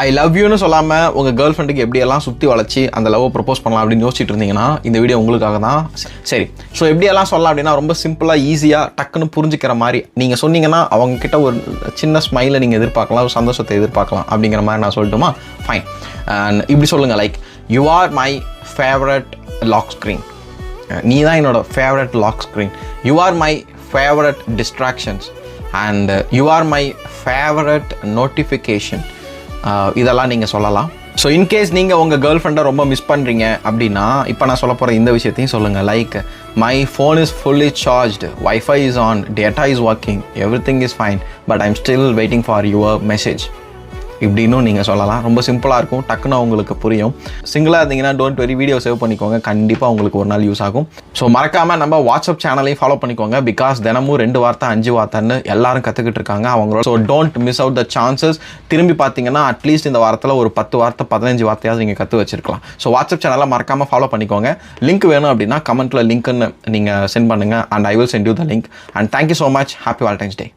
I love யூன்னு சொல்லாமல் உங்கள் கேர்ள் ஃப்ரெண்டுக்கு எப்படியெல்லாம் சுற்றி வளைச்சி அந்த லவ்வை ப்ரப்போஸ் பண்ணலாம் அப்படின்னு யோசிச்சுட்டு இருந்தீங்கன்னா இந்த வீடியோ உங்களுக்காக தான். சரி, ஸோ எப்படியெல்லாம் சொல்லலாம் அப்படின்னா ரொம்ப சிம்பிளாக ஈஸியாக டக்குன்னு புரிஞ்சுக்கிற மாதிரி நீங்கள் சொன்னீங்கன்னா அவங்கக்கிட்ட ஒரு சின்ன ஸ்மைலை நீங்கள் எதிர்பார்க்கலாம், ஒரு சந்தோஷத்தை எதிர்பார்க்கலாம் அப்படிங்கிற மாதிரி நான் சொல்லட்டுமா? ஃபைன். அண்ட் இப்படி சொல்லுங்கள், like you are my favourite lock screen. நீ தான் என்னோட favourite lock screen. You are my favourite distractions and you are my favourite notification. இதெல்லாம் நீங்கள் சொல்லலாம். ஸோ இன்கேஸ் நீங்கள் உங்கள் கேர்ள் ஃப்ரெண்டை ரொம்ப மிஸ் பண்ணுறீங்க அப்படின்னா இப்போ நான் சொல்ல போகிற இந்த விஷயத்தையும் சொல்லுங்கள். Like my phone is fully charged, wifi is on, data is working, everything is fine, but I'm still waiting for your message. இப்படின்னும் நீங்கள் சொல்லலாம். ரொம்ப சிம்பிளாக இருக்கும், டக்குன்னு உங்களுக்கு புரியும். சிங்கிளாக இருந்தீங்கன்னா டோன்ட் வெரி வீடியோ சேவ் பண்ணிக்கோங்க, கண்டிப்பாக உங்களுக்கு ஒரு நாள் யூஸ் ஆகும். ஸோ மறக்காமல் நம்ம வாட்ஸ்அப் சேனலையும் ஃபாலோ பண்ணிக்கோங்க. பிகாஸ் தினமும் 2 வார்த்தை 5 வார்த்தைன்னு எல்லாரும் கற்றுக்கிட்டு இருக்காங்க அவங்களோட. So don't miss out the chances. திரும்பி பார்த்தீங்கன்னா அட்லீஸ்ட் இந்த வாரத்தில் ஒரு 10 வார்த்தை 15 வார்த்தையாவது நீங்கள் கற்று வச்சிருக்கலாம். ஸோ வாட்ஸ்அப் சேனலை மறக்காமல் ஃபாலோ பண்ணிக்கோங்க. லிங்க் வேணும் அப்படின்னா கமெண்ட்டில் லிங்க்னு நீங்கள் சென்ட் பண்ணுங்கள் and I will send you the link. And thank you so much. Happy Valentine's day.